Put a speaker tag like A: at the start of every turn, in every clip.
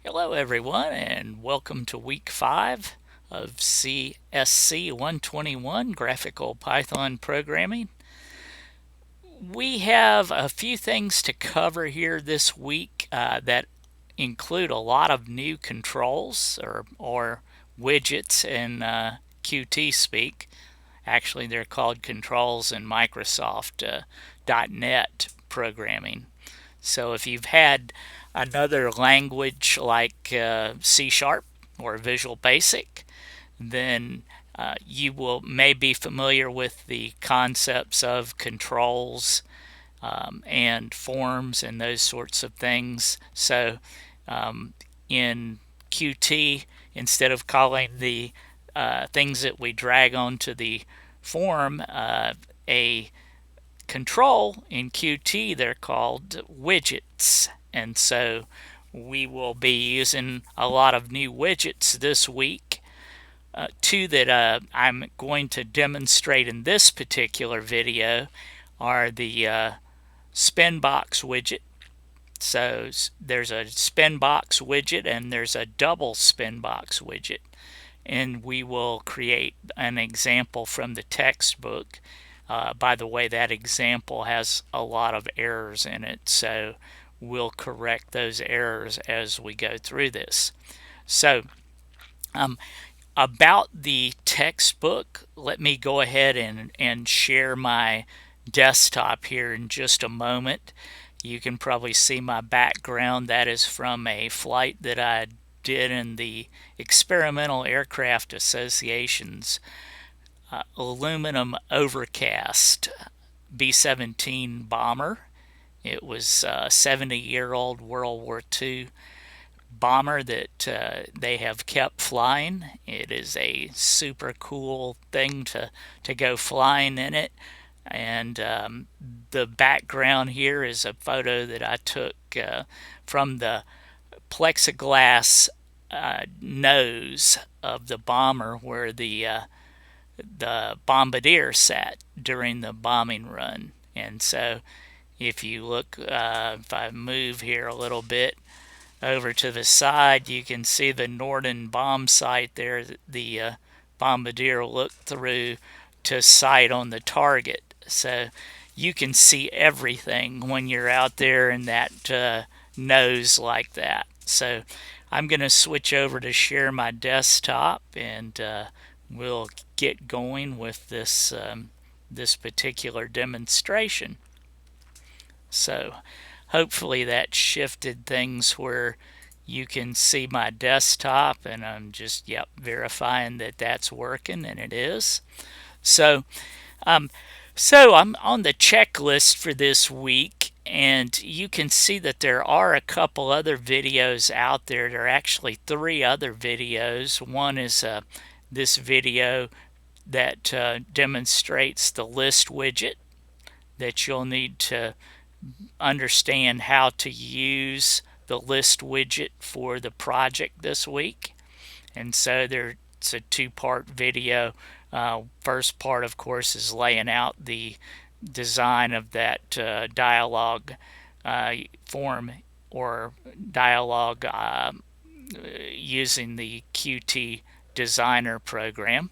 A: Hello everyone and welcome to week 5 of CSC-121 Graphical Python Programming. We have a few things to cover here this week that include a lot of new controls or widgets in Qt speak. Actually, they're called controls in Microsoft .NET programming. So if you've had another language like C# or Visual Basic, then you may be familiar with the concepts of controls and forms and those sorts of things. So in Qt, instead of calling the things that we drag onto the form a control, in Qt they're called widgets. And so we will be using a lot of new widgets this week. Two that I'm going to demonstrate in this particular video are the spinBox widget. So there's a spinBox widget and there's a doubleSpinBox widget. And we will create an example from the textbook. By the way, that example has a lot of errors in it, so we'll correct those errors as we go through this. So about the textbook, let me go ahead and share my desktop here in just a moment. You can probably see my background. That is from a flight that I did in the Experimental Aircraft Association's aluminum overcast B-17 bomber. It was a 70-year-old World War II bomber that they have kept flying. It is a super cool thing to go flying in it. And the background here is a photo that I took from the plexiglass nose of the bomber where the bombardier sat during the bombing run. And so if you look, if I move here a little bit over to the side, you can see the Norden bomb site there. The bombardier looked through to sight on the target. So you can see everything when you're out there in that nose like that. So I'm going to switch over to share my desktop and we'll get going with this this particular demonstration. So hopefully that shifted things where you can see my desktop, and I'm just verifying that that's working, and it is. So I'm on the checklist for this week, and you can see that there are a couple other videos out there. There are actually 3 other videos. One is this video that demonstrates the list widget that you'll need to understand how to use the list widget for the project this week. And so there's a 2-part video. First part, of course, is laying out the design of that dialog form or dialog using the Qt Designer program.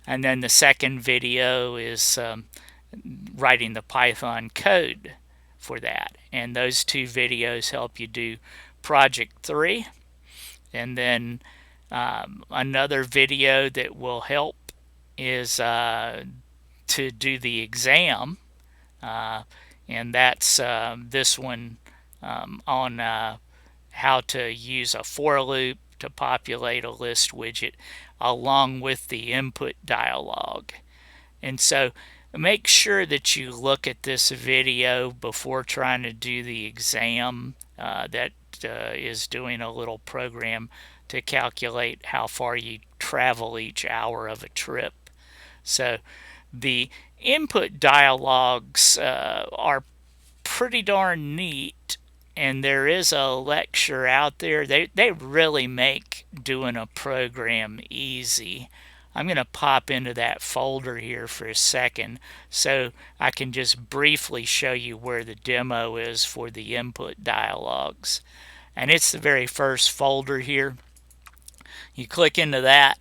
A: And then the second video is writing the Python code for that. And those 2 videos help you do project 3. And then another video that will help is to do the exam. And that's this one on how to use a for loop to populate a list widget along with the input dialog. And so make sure that you look at this video before trying to do the exam. That is doing a little program to calculate how far you travel each hour of a trip. So the input dialogues are pretty darn neat, and there is a lecture out there. They really make doing a program easy. I'm going to pop into that folder here for a second so I can just briefly show you where the demo is for the input dialogues. and it's the very first folder here. You click into that,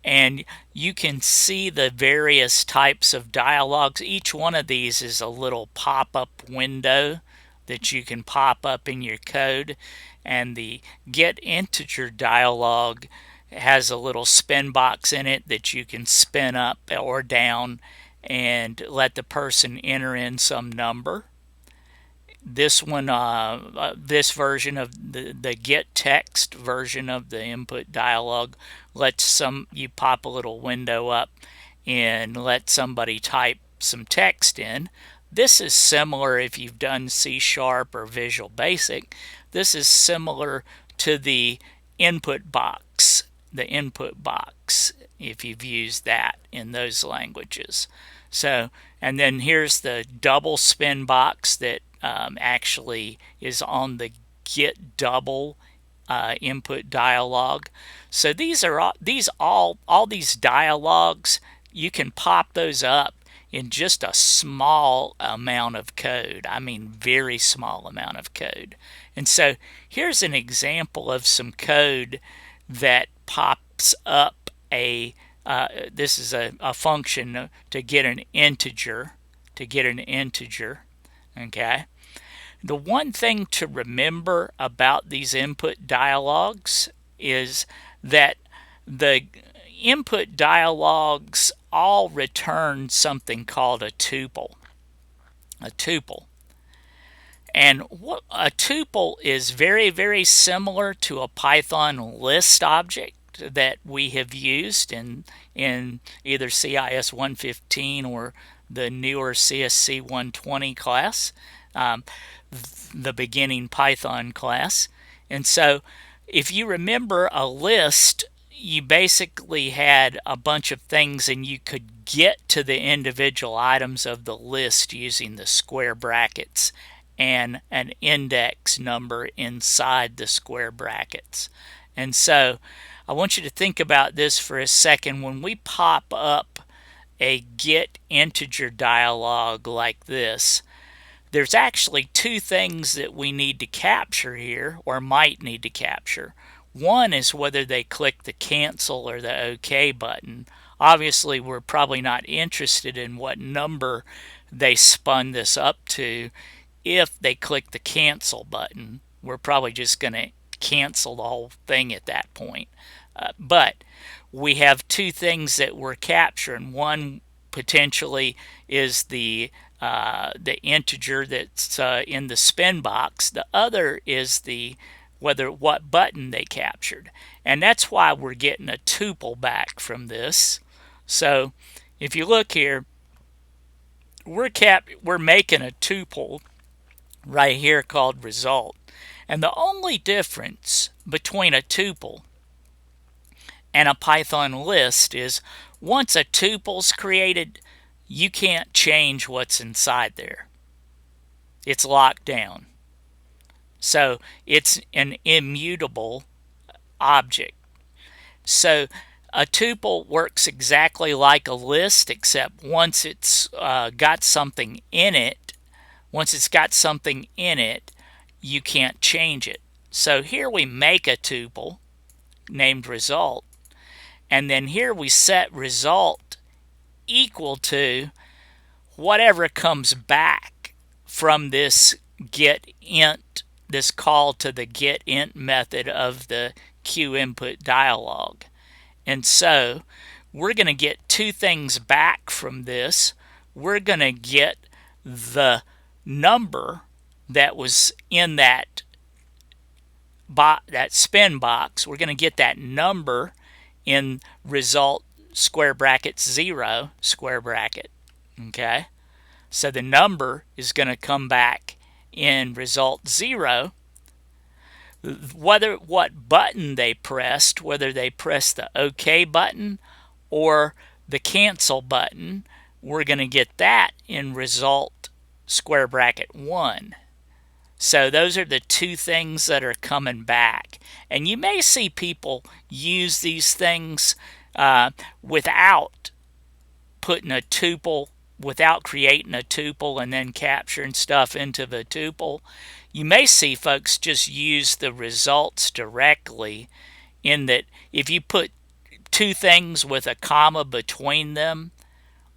A: and you can see the various types of dialogues. Each one of these is a little pop-up window that you can pop up in your code, and the get integer dialog has a little spin box in it that you can spin up or down and let the person enter in some number. This one, this version of the get text version of the input dialog lets you pop a little window up and let somebody type some text in. This is similar if you've done C# or Visual Basic. This is similar to the input box, if you've used that in those languages. So, and then here's the doubleSpinBox that actually is on the get double input dialog. So these are all these dialogues, you can pop those up in just a small amount of code. I mean, very small amount of code. And so here's an example of some code that pops up this is a function to get an integer, okay? The one thing to remember about these input dialogs is that the input dialogs all return something called a tuple. And what a tuple is very, very similar to a Python list object that we have used in either CIS-115 or the newer CSC-120 class, the beginning Python class. And so if you remember a list, you basically had a bunch of things and you could get to the individual items of the list using the square brackets and an index number inside the square brackets. And so I want you to think about this for a second. When we pop up a get integer dialog like this, there's actually two things that we need to capture here, or might need to capture. One is whether they click the cancel or the OK button. Obviously, we're probably not interested in what number they spun this up to. If they click the cancel button, we're probably just going to cancel the whole thing at that point. But we have two things that we're capturing. One potentially is the integer that's in the spin box. The other is what button they captured, and that's why we're getting a tuple back from this. So if you look here, we're making a tuple right here called result, and the only difference between a tuple and a Python list is once a tuple's created, you can't change what's inside there. It's locked down. So it's an immutable object. So a tuple works exactly like a list, except once it's got something in it, you can't change it. So here we make a tuple named result, and then here we set result equal to whatever comes back from this getInt, this call to the getInt method of the QInput dialog. And so we're going to get two things back from this. We're going to get the number that was in that spin box. We're going to get that number in result square bracket 0 square bracket. Okay, so the number is going to come back in result 0. What button they pressed, whether they pressed the OK button or the cancel button, we're going to get that in result square bracket 1. So those are the two things that are coming back. And you may see people use these things without putting a tuple, without creating a tuple and then capturing stuff into the tuple. you may see folks just use the results directly, in that if you put two things with a comma between them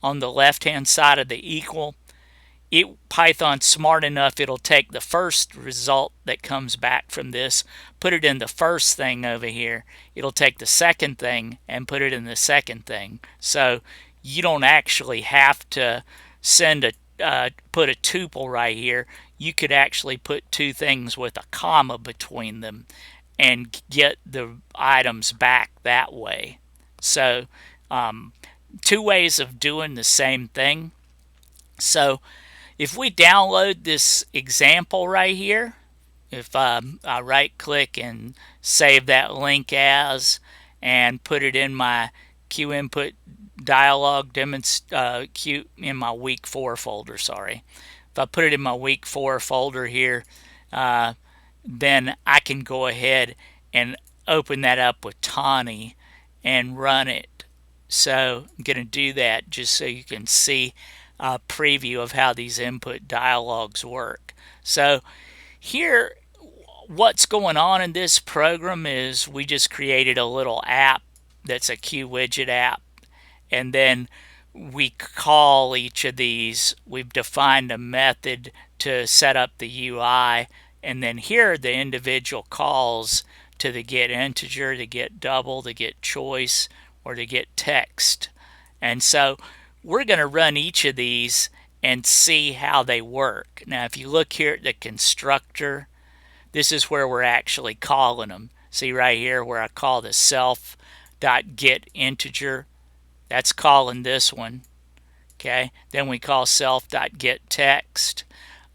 A: on the left hand side of the equal, Python's smart enough, it'll take the first result that comes back from this, put it in the first thing over here. It'll take the second thing and put it in the second thing. So you don't actually have to put a tuple right here. You could actually put two things with a comma between them and get the items back that way. So two ways of doing the same thing. So if we download this example right here, if I right click and save that link as, and put it in my Q input dialog in my week 4 folder, sorry. If I put it in my week 4 folder here, then I can go ahead and open that up with Tawny and run it. So I'm going to do that just so you can see a preview of how these input dialogues work. So here, what's going on in this program is we just created a little app that's a Q widget app, and then we call each of these. We've defined a method to set up the UI, and then here are the individual calls to the get integer, to get double, to get choice, or to get text. And so we're going to run each of these and see how they work. Now, if you look here at the constructor, this is where we're actually calling them. See right here where I call the self.getInteger. That's calling this one. Okay. Then we call self.getText.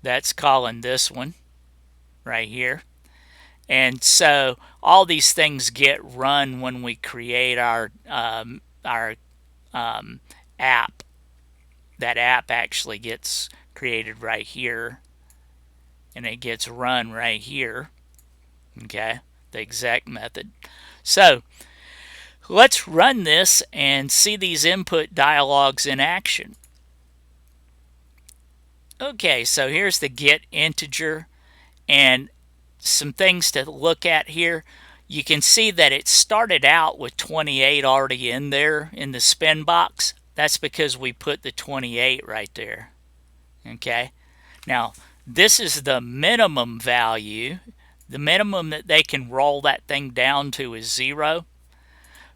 A: That's calling this one right here. And so all these things get run when we create our app. That app actually gets created right here, and it gets run right here. Okay, the exec method. So let's run this and see these input dialogues in action. Okay, so here's the get integer, and some things to look at here. You can see that it started out with 28 already in there in the spinBox. That's because we put the 28 right there. Okay, now this is the minimum value. The minimum that they can roll that thing down to is 0.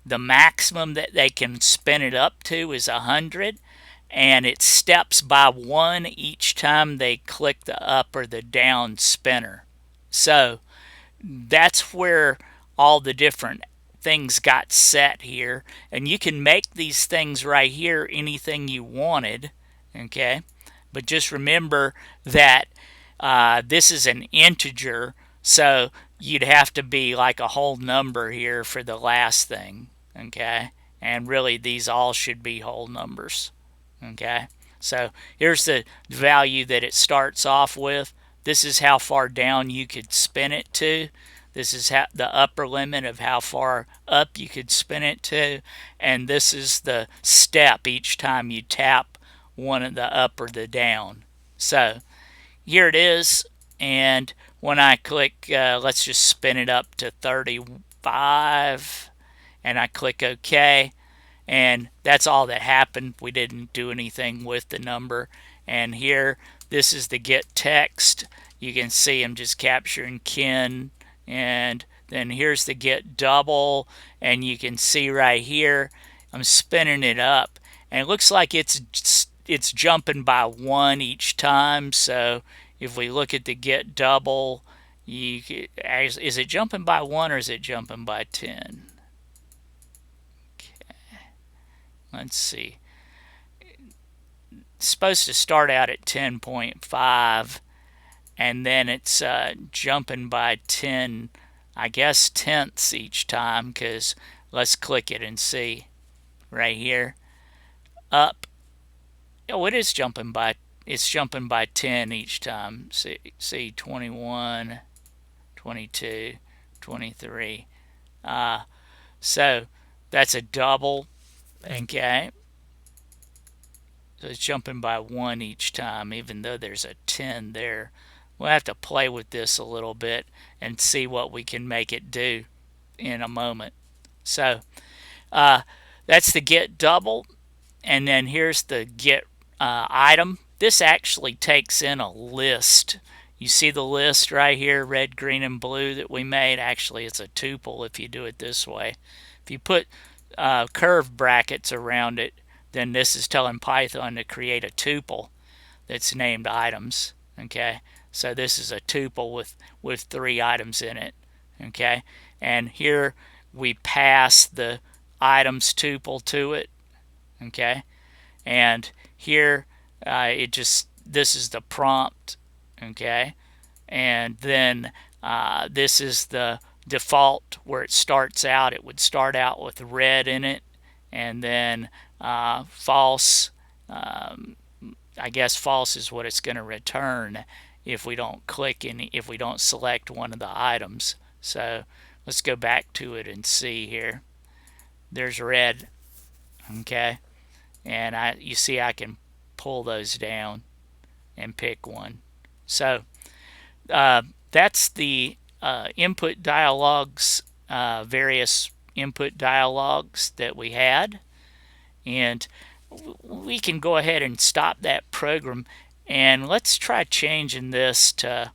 A: The maximum that they can spin it up to is 100, and it steps by 1 each time they click the up or the down spinner. So that's where all the different things got set here, and you can make these things right here anything you wanted. Okay, but just remember that this is an integer, so you'd have to be like a whole number here for the last thing. Okay, and really these all should be whole numbers. Okay, so here's the value that it starts off with. This is how far down you could spin it to. This is the upper limit of how far up you could spin it to, and this is the step each time you tap one of the up or the down. So here it is, and when I click, let's just spin it up to 35, and I click OK, and that's all that happened. We didn't do anything with the number. And here, this is the get text. You can see I'm just capturing Ken. And then here's the get double, and you can see right here I'm spinning it up, and it looks like it's jumping by 1 each time. So if we look at the get double, is it jumping by 1 or is it jumping by 10? Okay, let's see. It's supposed to start out at 10.5. and then it's jumping by 10, I guess, tenths each time, because let's click it and see right here. Up. Oh, it is jumping by, it's jumping by 10 each time. See 21, 22, 23. So that's a double. Okay. So it's jumping by 1 each time, even though there's a 10 there. we'll have to play with this a little bit and see what we can make it do in a moment. So that's the get double, and then here's the get item. This actually takes in a list. You see the list right here, red, green, and blue that we made? Actually, it's a tuple if you do it this way. If you put curved brackets around it, then this is telling Python to create a tuple that's named items. Okay, so this is a tuple with 3 items in it. Okay, and here we pass the items tuple to it. Okay, and here this is the prompt. Okay, and then this is the default where it starts out. It would start out with red in it, and then false. I guess false is what it's going to return if we don't if we don't select one of the items. So let's go back to it and see here. There's red. Okay, and you see I can pull those down and pick one. So that's the input dialogues, various input dialogues that we had, and we can go ahead and stop that program, and let's try changing this to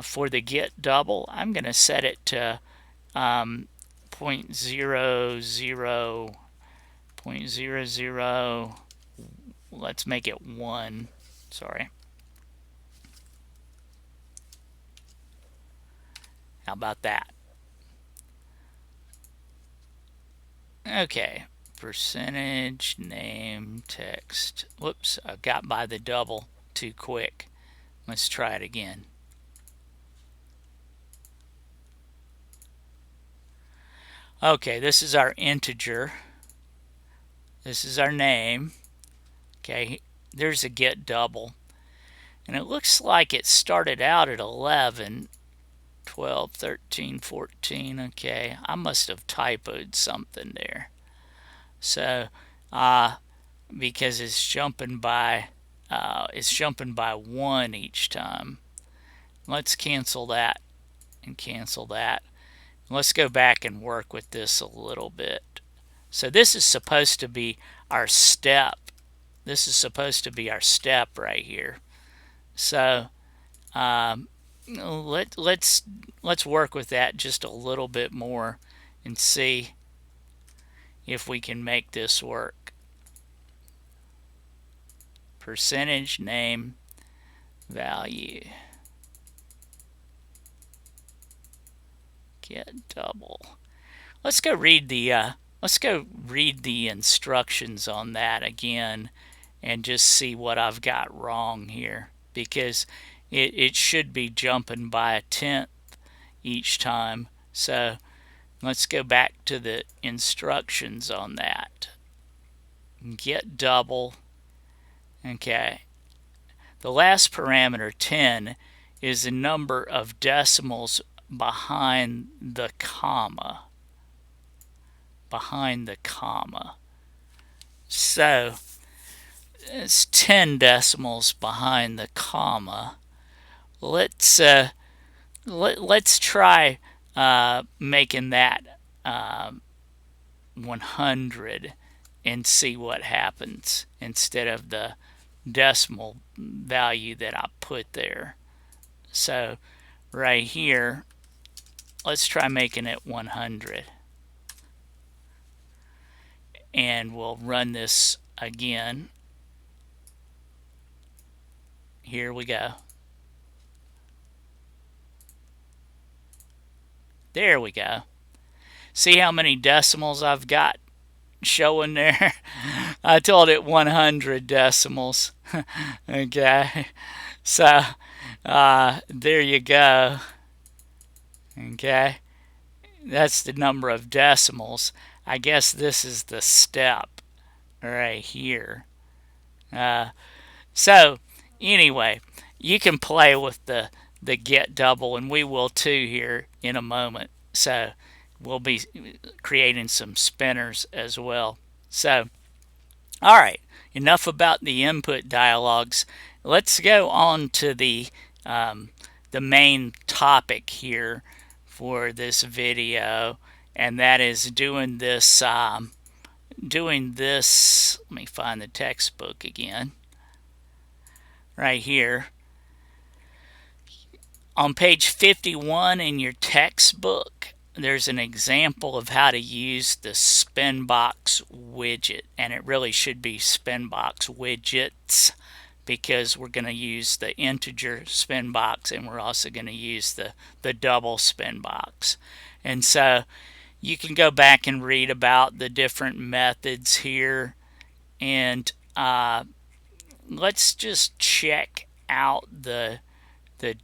A: for the get double. I'm going to set it to 0.00. Let's make it 1. Sorry. How about that? Okay, percentage name text. Whoops, I got by the double too quick. Let's try it again. Okay, this is our integer. This is our name. Okay, there's a get double. And it looks like it started out at 11. 12, 13, 14. Okay, I must have typoed something there. So, because it's jumping by 1 each time. Let's cancel that and cancel that. Let's go back and work with this a little bit. So this is supposed to be our step. This is supposed to be our step right here. So, let's work with that just a little bit more and see if we can make this work. Percentage name value get double. Let's go read the instructions on that again and just see what I've got wrong here, because it should be jumping by 1/10 each time. So let's go back to the instructions on that. Get double. Okay. The last parameter, 10, is the number of decimals behind the comma. Behind the comma. So it's 10 decimals behind the comma. Let's try making that 100 and see what happens instead of the decimal value that I put there. So right here, let's try making it 100. And we'll run this again. Here we go. There we go. See how many decimals I've got showing there? I told it 100 decimals. Okay. So there you go. Okay. That's the number of decimals. I guess this is the step right here. So anyway, you can play with the get double, and we will too here in a moment. So we'll be creating some spinners as well. So, all right, enough about the input dialogues. Let's go on to the the main topic here for this video, and that is doing this. Let me find the textbook again. Right here on page 51 in your textbook, there's an example of how to use the spinBox widget, and it really should be spinBox widgets because we're going to use the integer spinBox, and we're also going to use the double spinBox. And so you can go back and read about the different methods here, and let's just check out the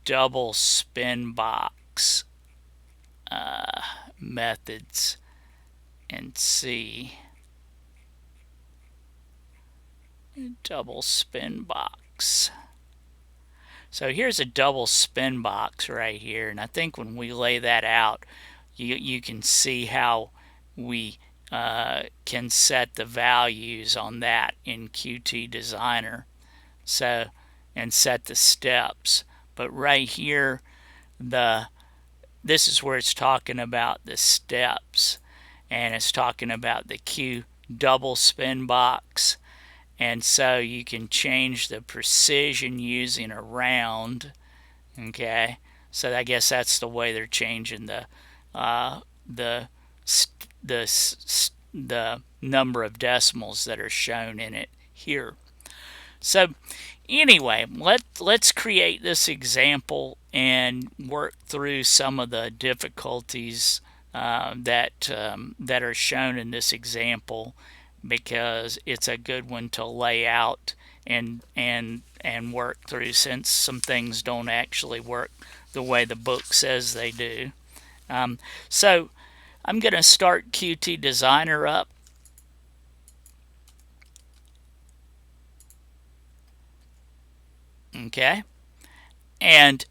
A: double spinBox methods and see. Double spinBox. So here's a double spinBox right here, and I think when we lay that out, you can see how we can set the values on that in Qt Designer. So, and set the steps. But right here, this is where it's talking about the steps, and it's talking about the Q double spinBox. And so you can change the precision using a round. Okay, so I guess that's the way they're changing the number of decimals that are shown in it here. So anyway, let's create this example and work through some of the difficulties that are shown in this example, because it's a good one to lay out and work through, since some things don't actually work the way the book says they do. So I'm going to start Qt Designer up. Okay, and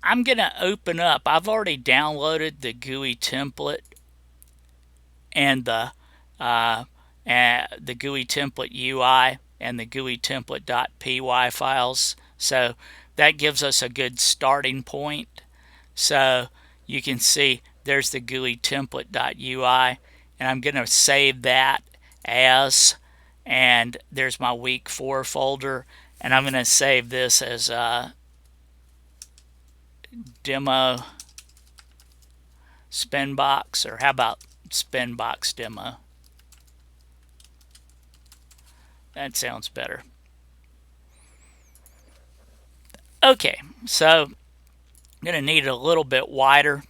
A: I'm going to open up. I've already downloaded the GUI template and the GUI template UI and the GUI template.py files. So that gives us a good starting point. So you can see there's the GUI template.ui, and I'm going to save that as, and there's my week 4 folder, and I'm going to save this as demo spinBox, or how about spinBox demo? That sounds better. Okay, so I'm going to need it a little bit wider,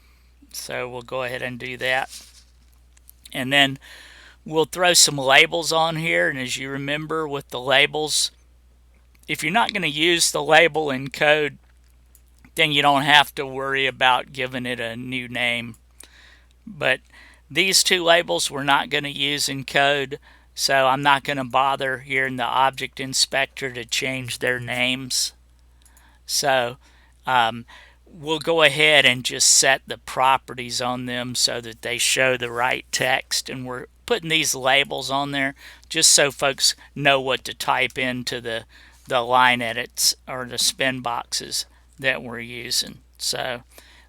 A: so we'll go ahead and do that. And then we'll throw some labels on here, and as you remember with the labels, if you're not going to use the label in code, then you don't have to worry about giving it a new name. But these two labels we're not going to use in code, so I'm not going to bother here in the Object Inspector to change their names. So we'll go ahead and just set the properties on them so that they show the right text, and we're putting these labels on there just so folks know what to type into the line edits or the spin boxes that we're using. So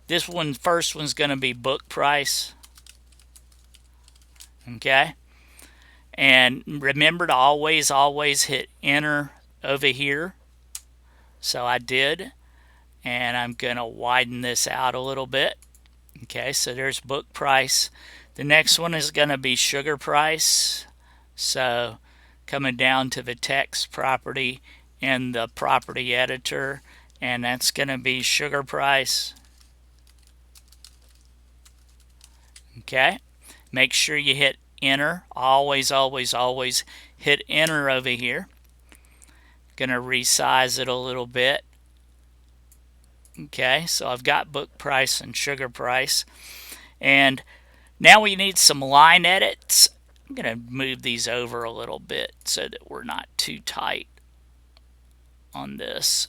A: this one, first one's going to be book price. Okay, and remember to always hit enter over here. So I did, and I'm going to widen this out a little bit. Okay, so there's book price. The next one is going to be sugar price. So coming down to the text property in the property editor, and that's going to be sugar price. Okay, make sure you hit enter. Always hit enter over here. Going to resize it a little bit. Okay, so I've got book price and sugar price, and now we need some line edits. I'm going to move these over a little bit so that we're not too tight on this.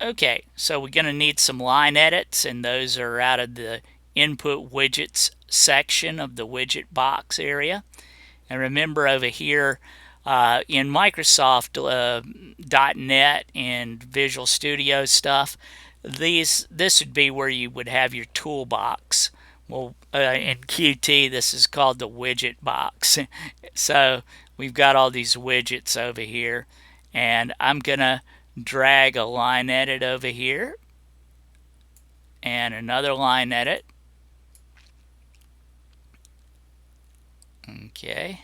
A: Okay, so we're going to need some line edits, and those are out of the input widgets section of the widget box area. And remember over here, In Microsoft .NET and Visual Studio stuff, this would be where you would have your toolbox. Well, in Qt, this is called the widget box. So we've got all these widgets over here, and I'm gonna drag a line edit over here and another line edit. Okay,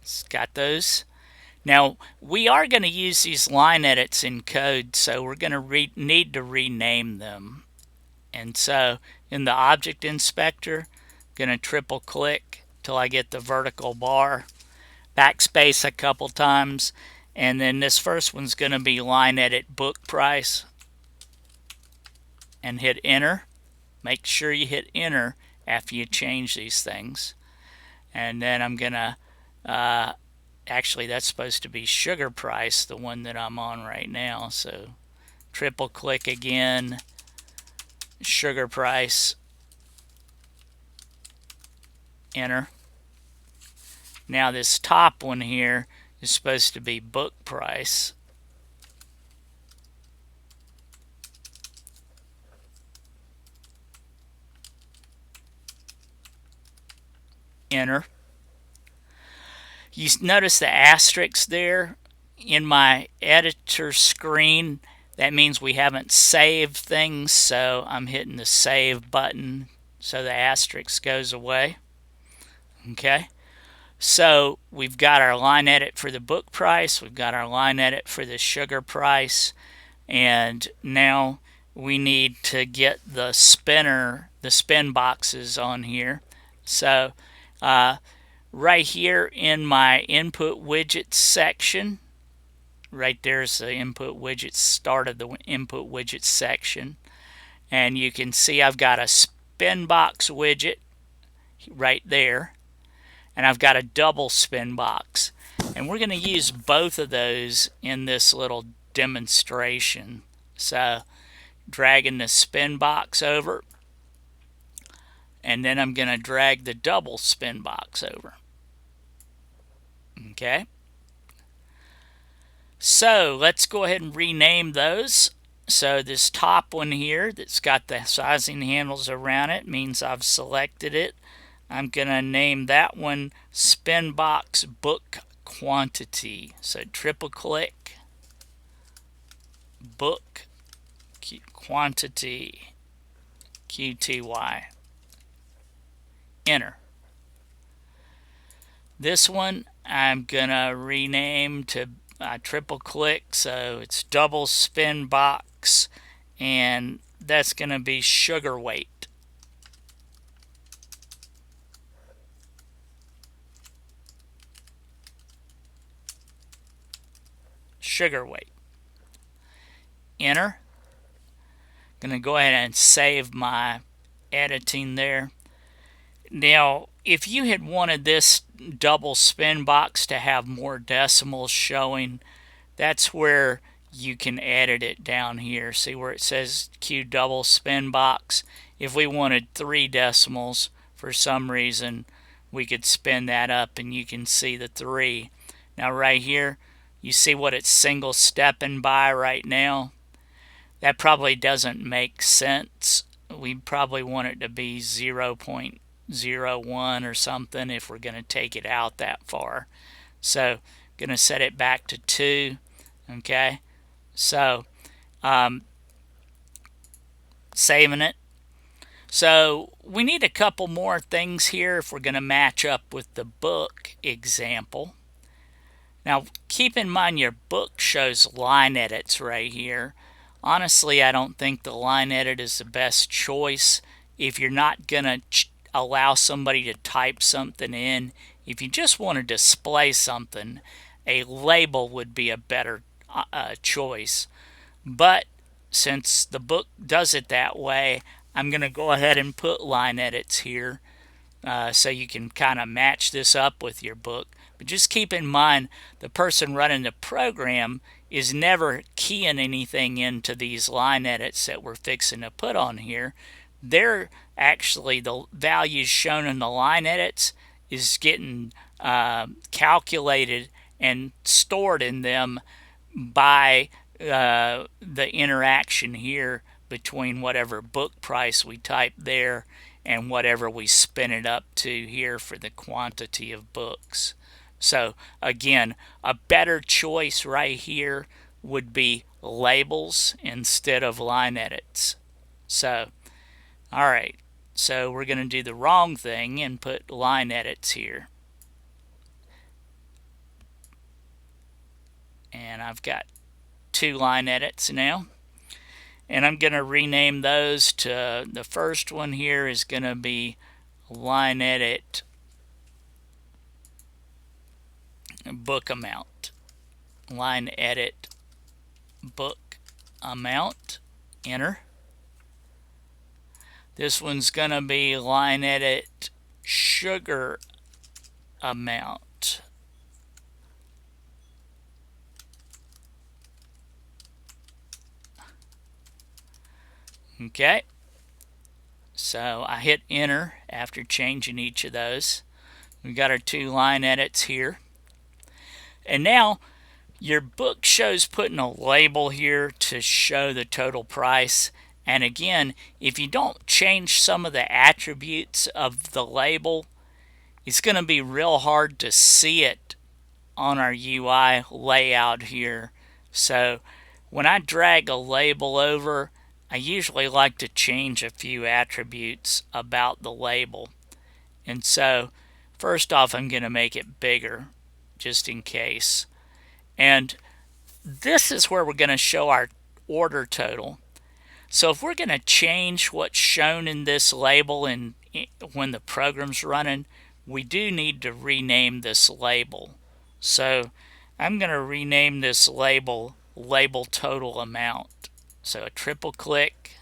A: it's got those. Now we are going to use these line edits in code, so we're going to need to rename them. And so in the object inspector, I'm going to triple click till I get the vertical bar, backspace a couple times, and then this first one's going to be line edit book price, and hit enter. Make sure you hit enter after you change these things. And then I'm going to actually, that's supposed to be sugar price, the one that I'm on right now. So triple click again, sugar price, enter. Now this top one here is supposed to be book price. Enter. You notice the asterisk there in my editor screen. That means we haven't saved things, so I'm hitting the save button so the asterisk goes away. Okay, so we've got our line edit for the book price, we've got our line edit for the sugar price, and now we need to get the spin boxes on here. So right here in my input widgets section, right there's the input widgets, start of the input widgets section, and you can see I've got a spinBox widget right there, and I've got a double spinBox, and we're going to use both of those in this little demonstration. So dragging the spinBox over, and then I'm going to drag the double spinBox over. Okay, so let's go ahead and rename those. So this top one here that's got the sizing handles around it means I've selected it. I'm going to name that one spinBox book quantity. So triple click, book quantity, QTY, enter. This one I'm going to rename to triple click, so it's double spinBox, and that's going to be sugar weight. Sugar weight. Enter. I'm going to go ahead and save my editing there. Now, if you had wanted this double spinBox to have more decimals showing, that's where you can edit it down here. See where it says Q double spinBox? If we wanted 3 decimals for some reason, we could spin that up and you can see the 3. Now right here, you see what it's single stepping by right now? That probably doesn't make sense. We probably want it to be 0.01 or something if we're going to take it out that far. So I'm going to set it back to 2. Okay, so saving it. So we need a couple more things here if we're going to match up with the book example. Now keep in mind your book shows line edits right here. Honestly, I don't think the line edit is the best choice if you're not going to allow somebody to type something in. If you just want to display something, a label would be a better choice. But since the book does it that way, I'm going to go ahead and put line edits here so you can kind of match this up with your book. But just keep in mind the person running the program is never keying anything into these line edits that we're fixing to put on here. They're actually, the values shown in the line edits is getting calculated and stored in them by the interaction here between whatever book price we type there and whatever we spin it up to here for the quantity of books. So again, a better choice right here would be labels instead of line edits. So, all right, so we're going to do the wrong thing and put line edits here. And I've got 2 line edits now. And I'm going to rename those to, the first one here is going to be line edit book amount. Line edit book amount, enter. This one's going to be line edit sugar amount. Okay, so I hit enter after changing each of those. We've got our 2 line edits here. And now your book shows putting a label here to show the total price. And again, if you don't change some of the attributes of the label, it's going to be real hard to see it on our UI layout here. So when I drag a label over, I usually like to change a few attributes about the label. And so first off, I'm going to make it bigger just in case. And this is where we're going to show our order total. So if we're going to change what's shown in this label and when the program's running, we do need to rename this label. So I'm going to rename this label total amount. So a triple click,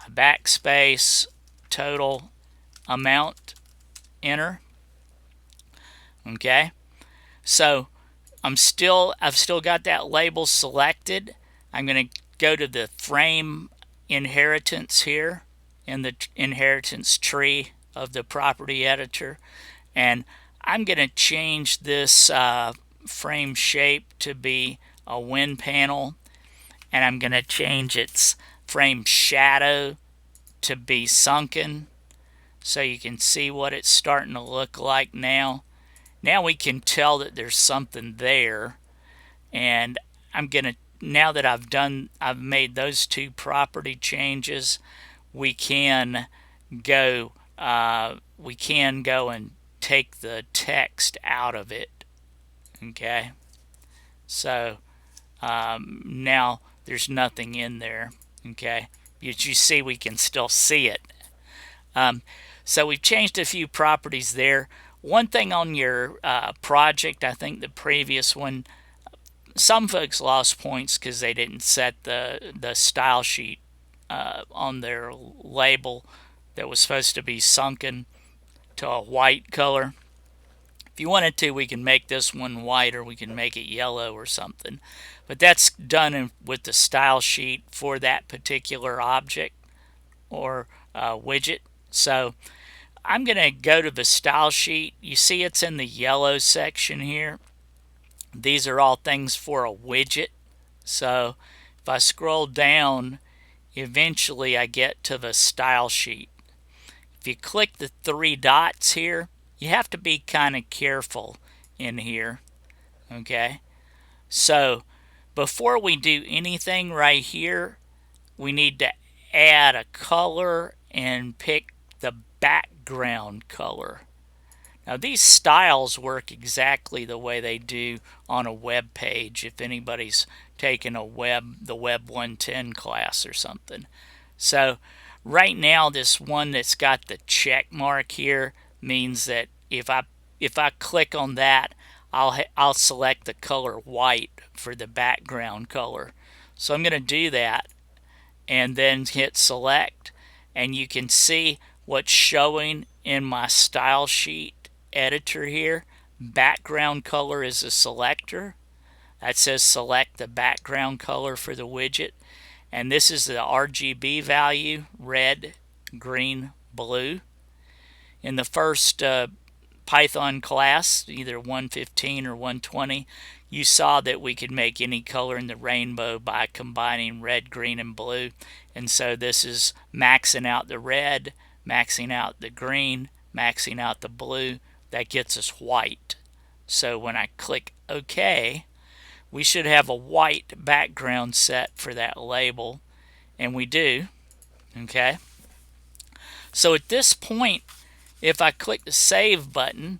A: a backspace, total amount, enter. Okay, so I've still got that label selected. I'm going to go to the frame inheritance here in the inheritance tree of the property editor, and I'm going to change this frame shape to be a win panel, and I'm going to change its frame shadow to be sunken so you can see what it's starting to look like now. Now we can tell that there's something there, and I'm going to, now that I've made those 2 property changes, we can go and take the text out of it. Okay, so now there's nothing in there. Okay, but you see we can still see it. So we've changed a few properties there. One thing on your project, I think the previous one, some folks lost points because they didn't set the style sheet on their label that was supposed to be sunken to a white color. If you wanted to, we can make this one white, or we can make it yellow or something. But that's done with the style sheet for that particular object or widget. So I'm going to go to the style sheet. You see it's in the yellow section here. These are all things for a widget. So if I scroll down, eventually I get to the style sheet. If you click the 3 dots here, you have to be kind of careful in here. Okay, so before we do anything right here, we need to add a color and pick the background color. Now these styles work exactly the way they do on a web page if anybody's taken the Web 110 class or something. So right now this one that's got the check mark here means that if I click on that, I'll select the color white for the background color. So I'm going to do that and then hit select, and you can see what's showing in my style sheet editor here. Background color is a selector that says select the background color for the widget, and this is the RGB value: red, green, blue. In the first Python class, either 115 or 120, you saw that we could make any color in the rainbow by combining red, green, and blue. And so this is maxing out the red, maxing out the green, maxing out the blue. That gets us white. So when I click OK, we should have a white background set for that label, and we do. Okay. So at this point, if I click the Save button,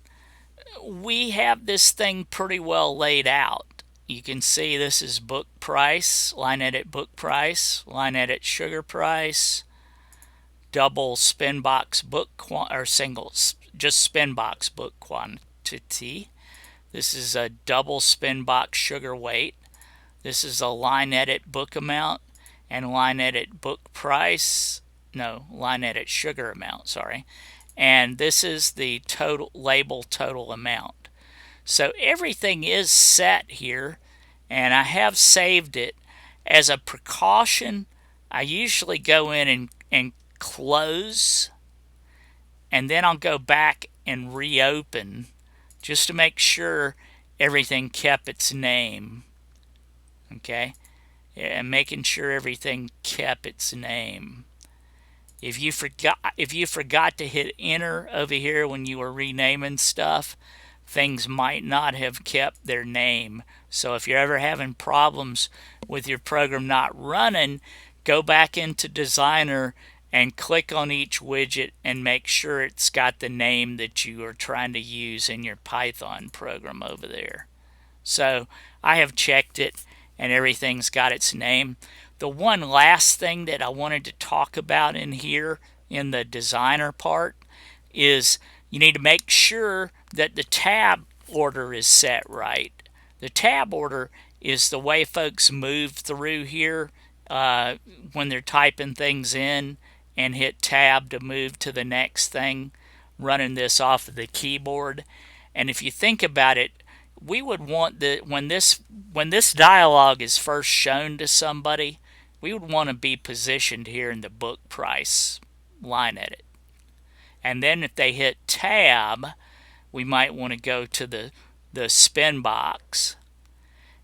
A: we have this thing pretty well laid out. You can see this is book price, line edit book price, line edit sugar price, double SpinBox book or singles, just SpinBox book quantity. This is a double SpinBox sugar weight. This is a line edit book amount and line edit book price. No, line edit sugar amount, sorry. And this is the total label total amount. So everything is set here, and I have saved it. As a precaution, I usually go in and close, and then I'll go back and reopen just to make sure everything kept its name. Okay? And making sure everything kept its name. If you forgot to hit enter over here when you were renaming stuff, things might not have kept their name. So if you're ever having problems with your program not running, go back into Designer and click on each widget and make sure it's got the name that you are trying to use in your Python program over there. So I have checked it and everything's got its name. The one last thing that I wanted to talk about in here in the Designer part is you need to make sure that the tab order is set right. The tab order is the way folks move through here when they're typing things in and hit tab to move to the next thing, running this off of the keyboard. And if you think about it, we would want that when this dialog is first shown to somebody, we would want to be positioned here in the book price line edit. And then if they hit tab, we might want to go to the SpinBox.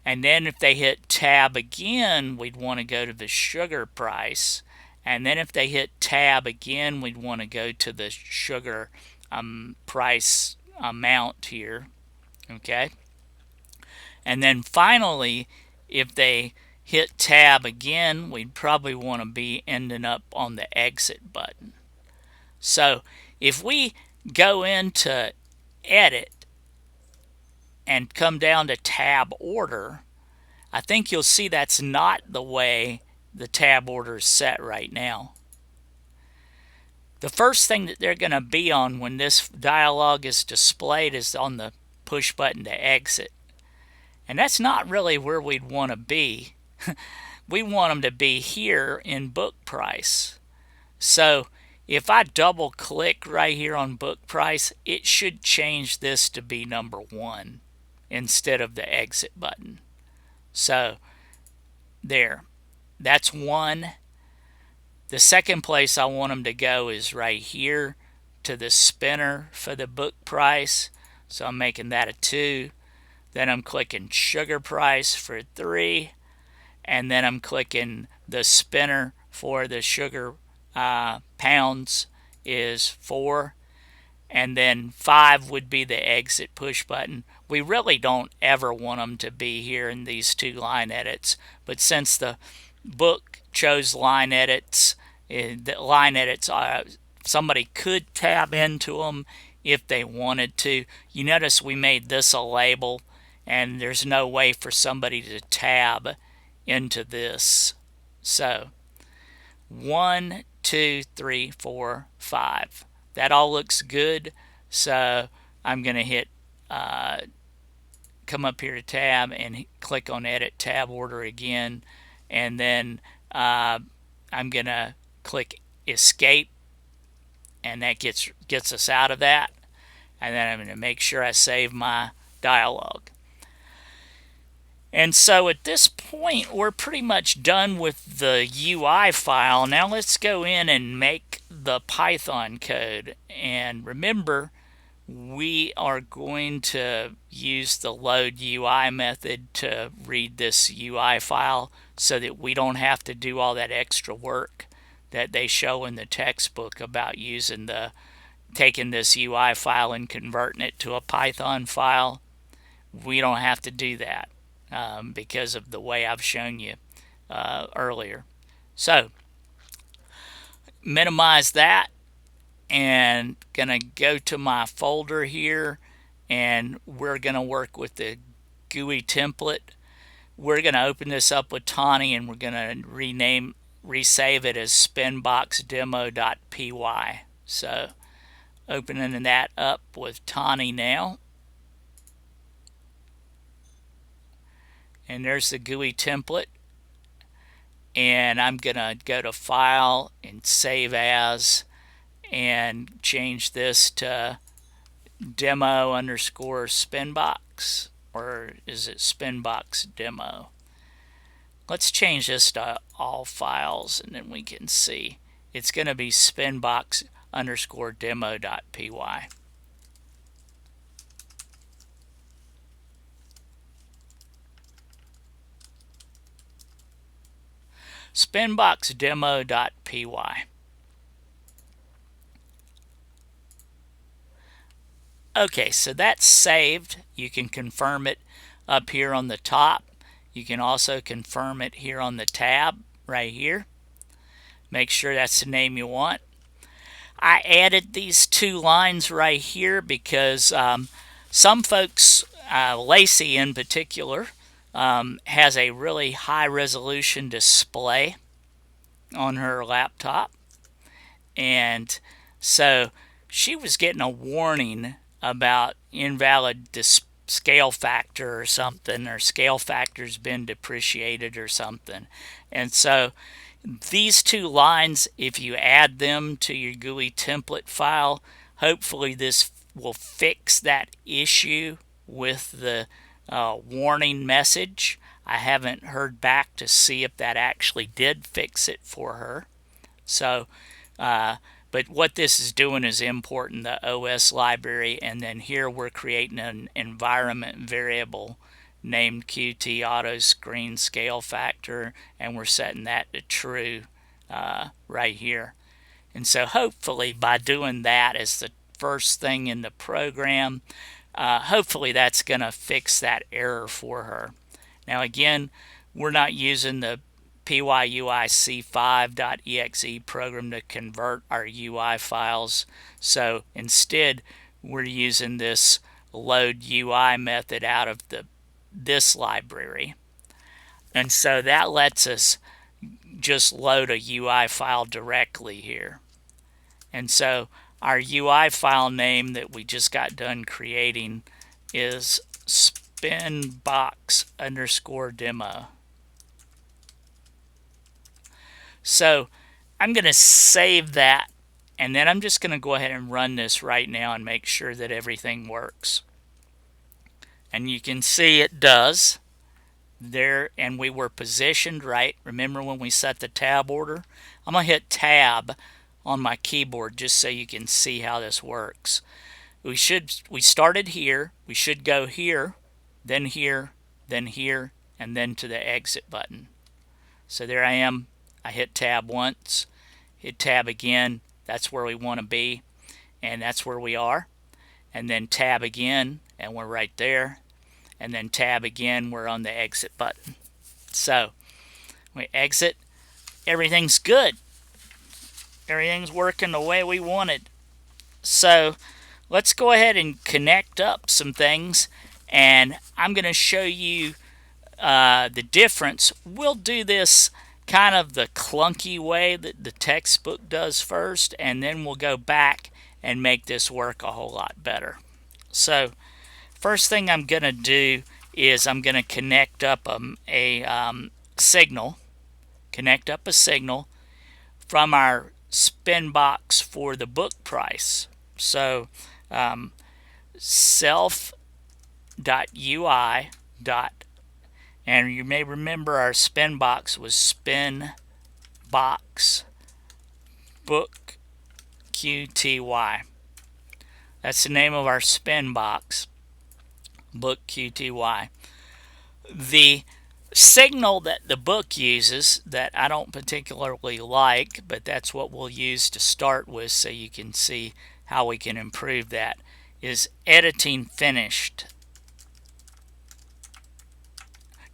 A: And then if they hit tab again, we'd want to go to the sugar price. And then if they hit tab again, we'd want to go to the sugar price amount here. Okay? And then finally, if they hit tab again, we'd probably want to be ending up on the exit button. So if we go into edit and come down to tab order, I think you'll see that's not the way the tab order is set right now. The first thing that they're going to be on when this dialog is displayed is on the push button to exit. And that's not really where we'd want to be. We want them to be here in book price. So if I double click right here on book price, it should change this to be number 1 instead of the exit button. So there, that's 1. The second place I want them to go is right here to the spinner for the book price. So I'm making that a 2. Then I'm clicking sugar price for 3. And then I'm clicking the spinner for the sugar pounds is 4. And then 5 would be the exit push button. We really don't ever want them to be here in these 2 line edits. But since the book chose line edits, somebody could tab into them if they wanted to. You notice we made this a label, and there's no way for somebody to tab into this. So 1, 2, 3, 4, 5. That all looks good. So I'm going to hit come up here to tab and click on edit tab order again, and then I'm going to click escape, and that gets us out of that. And then I'm going to make sure I save my dialog. And so at this point, we're pretty much done with the UI file. Now let's go in and make the Python code. And remember, we are going to use the load UI method to read this UI file so that we don't have to do all that extra work that they show in the textbook about taking this UI file and converting it to a Python file. We don't have to do that because of the way I've shown you earlier. So minimize that, and gonna go to my folder here, and we're gonna work with the GUI template. We're gonna open this up with Tawny, and we're gonna resave it as spinbox demo.py. So opening that up with Tawny now, and there's the GUI template, and I'm gonna go to File and Save As, and change this to demo_spinbox, or is it spinbox demo? Let's change this to all files, and then we can see it's going to be spinbox_demo.py. spinbox_demo.py. Okay, so that's saved. You can confirm it up here on the top. You can also confirm it here on the tab right here. Make sure that's the name you want. I added these 2 lines right here because some folks, Lacey in particular, has a really high resolution display on her laptop, and so she was getting a warning about invalid scale factor or something, or scale factor's been depreciated or something. And so these 2 lines, if you add them to your GUI template file, hopefully this will fix that issue with the warning message. I haven't heard back to see if that actually did fix it for her. So but what this is doing is importing the OS library, and then here we're creating an environment variable named Qt auto screen scale factor, and we're setting that to true right here. And so hopefully by doing that as the first thing in the program, hopefully that's going to fix that error for her. Now again, we're not using the pyuic5.exe program to convert our UI files. So instead, we're using this load UI method out of this library. And so that lets us just load a UI file directly here. And so our UI file name that we just got done creating is spinbox_demo. So I'm going to save that, and then I'm just going to go ahead and run this right now and make sure that everything works. And you can see it does there, and we were positioned right. Remember when we set the tab order? I'm going to hit tab on my keyboard just so you can see how this works. We started here. We should go here, then here, then here, and then to the exit button. So there I am. I hit tab once, hit tab again, that's where we want to be, and that's where we are. And then tab again, and we're right there. And then tab again, we're on the exit button. So we exit, everything's good. Everything's working the way we wanted. So let's go ahead and connect up some things, and I'm going to show you the difference. We'll do this kind of the clunky way that the textbook does first, and then we'll go back and make this work a whole lot better. So first thing I'm going to do is I'm going to connect up a signal from our spinbox for the book price. So self.ui. And you may remember our spinbox was spinbox book Qty. That's the name of our spinBox, book QTY. The signal that the book uses that I don't particularly like, but that's what we'll use to start with so you can see how we can improve that, is editing finished.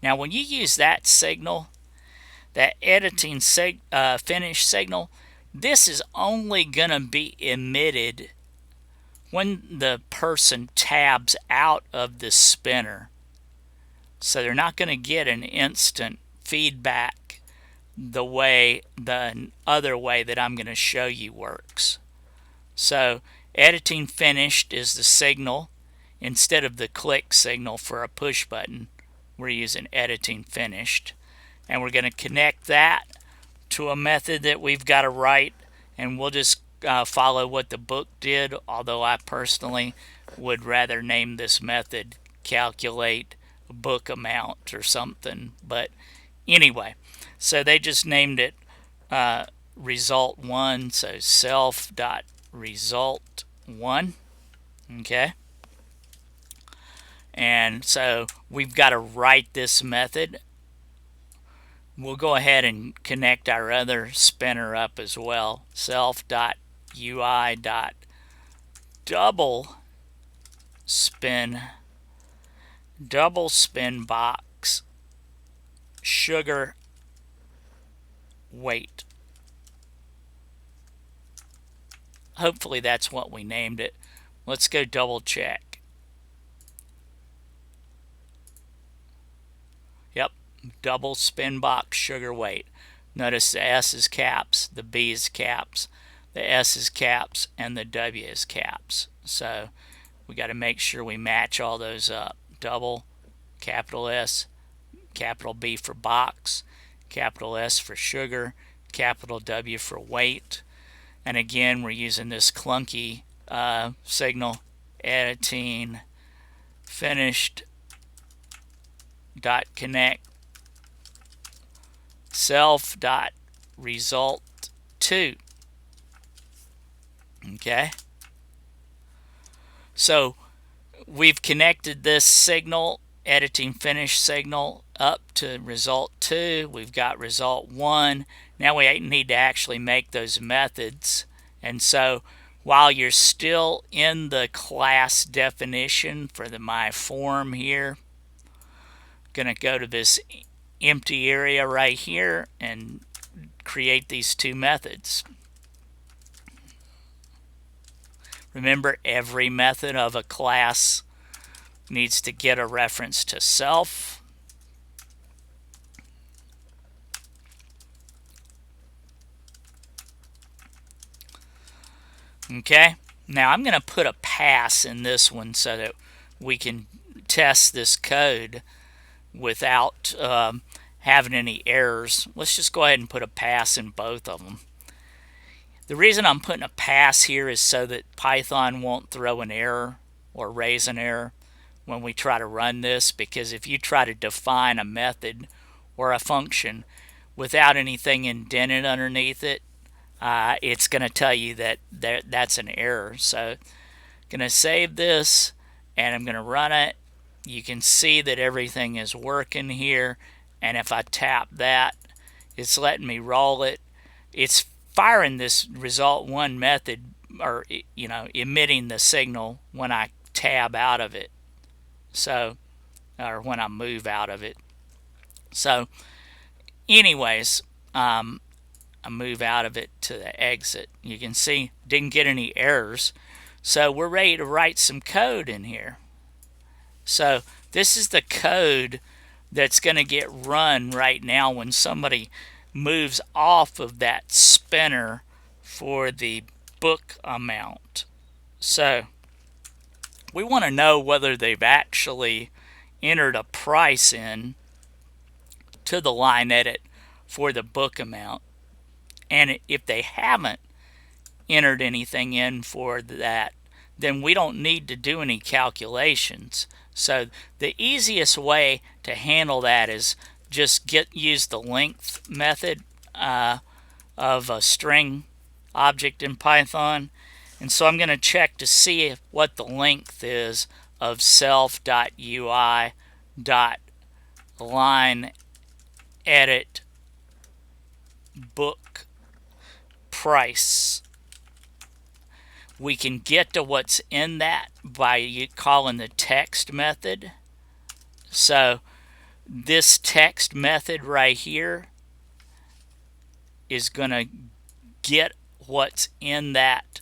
A: Now when you use that signal, that editing finish signal, this is only going to be emitted when the person tabs out of the spinner. So they're not going to get an instant feedback the other way that I'm going to show you works. So editing finished is the signal. Instead of the click signal for a push button, we're using editing finished. And we're going to connect that to a method that we've got to write, and we'll just follow what the book did, although I personally would rather name this method calculate book amount or something. But anyway, so they just named it result1, so self.result1. Okay, and so we've got to write this method. We'll go ahead and connect our other spinner up as well. doubleSpinBox sugar weight. Hopefully that's what we named it. Let's go double check. Yep, doubleSpinBox sugar weight. Notice the S is caps, the B is caps, the S is caps, and the W is caps. So we got to make sure we match all those up. Double, capital S, capital B for box, capital S for sugar, capital W for weight. And again, we're using this clunky signal, editing finished dot connect self dot result 2. Okay, so we've connected this signal, editing finish signal, up to result 2. We've got result 1. Now we need to actually make those methods. And so while you're still in the class definition for my form here, I'm going to go to this empty area right here and create these two methods. Remember, every method of a class needs to get a reference to self. Okay, now I'm going to put a pass in this one so that we can test this code without having any errors. Let's just go ahead and put a pass in both of them. The reason I'm putting a pass here is so that Python won't throw an error or raise an error when we try to run this, because if you try to define a method or a function without anything indented underneath it, it's going to tell you that that's an error. So I'm going to save this and I'm going to run it. You can see that everything is working here, and if I tap that, it's letting me roll it. It's firing this result 1 method, or emitting the signal when I tab out of it, so, or when I move out of it. So anyways, I move out of it to the exit. You can see didn't get any errors, so we're ready to write some code in here. So this is the code that's going to get run right now when somebody moves off of that spinner for the book amount. So we want to know whether they've actually entered a price in to the line edit for the book amount. And if they haven't entered anything in for that, then we don't need to do any calculations. So the easiest way to handle that is just use the length method of a string object in Python, And so I'm going to check to see what the length is of self.ui.line edit book price. We can get to what's in that by calling the text method. So this text method right here is going to get what's in that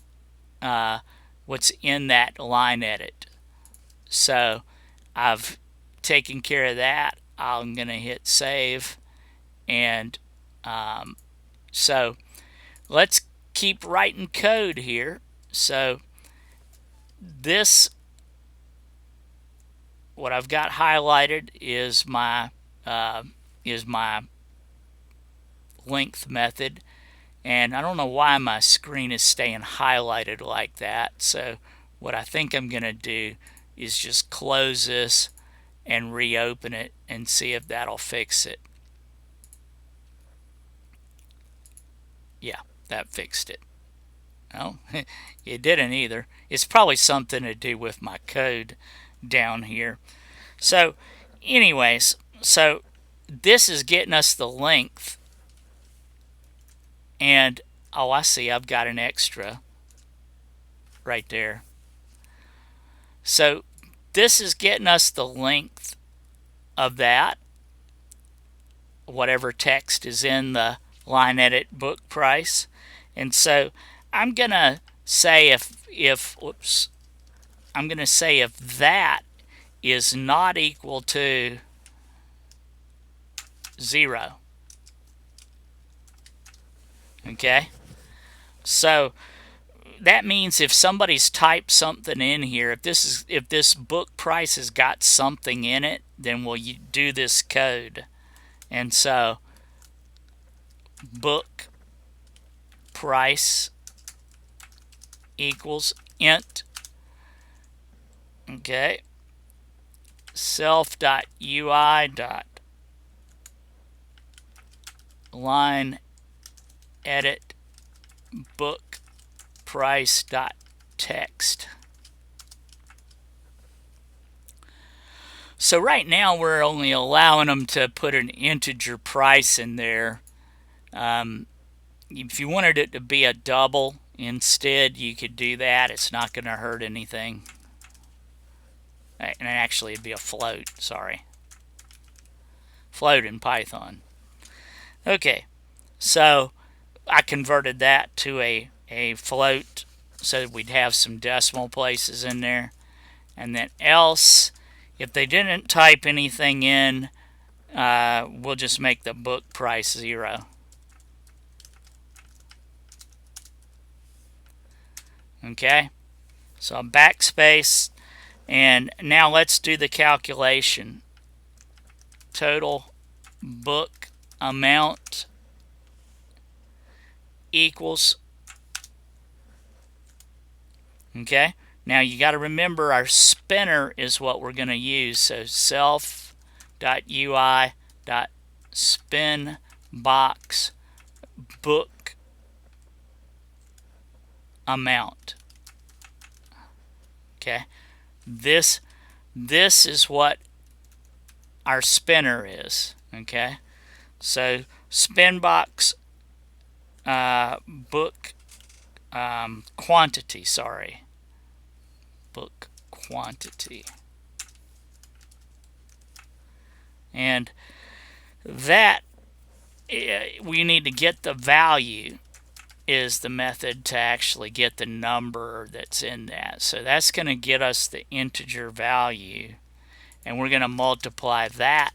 A: line edit. So I've taken care of that. I'm going to hit save, and so let's keep writing code here. So this, what I've got highlighted is my length method, and I don't know why my screen is staying highlighted like that. So what I think I'm going to do is just close this and reopen it and see if that'll fix it. Yeah, that fixed it. Oh, it didn't either. It's probably something to do with my code down here. So anyways, so this is getting us the length, and oh, I see, I've got an extra right there. So this is getting us the length of that, whatever text is in the line edit book price. And so I'm gonna say if that is not equal to 0. Okay, so that means if somebody's typed something in here, if this book price has got something in it, then we'll do this code. And so book price equals int, okay, self.ui.line edit book price.text. So right now we're only allowing them to put an integer price in there. If you wanted it to be a double instead, you could do that. It's not going to hurt anything. And actually it'd be a float, sorry. Float in Python. Okay, so I converted that to a float so that we'd have some decimal places in there. And then else, if they didn't type anything in, we'll just make the book price 0. Okay, so backspace, and now let's do the calculation. Total book amount equals, okay, now you got to remember our spinner is what we're going to use. So self.ui.spinBox book amount. Okay, this is what our spinner is. Okay, so spinBox book quantity, sorry, book quantity, and that we need to get the value is the method to actually get the number that's in that. So that's going to get us the integer value, and we're going to multiply that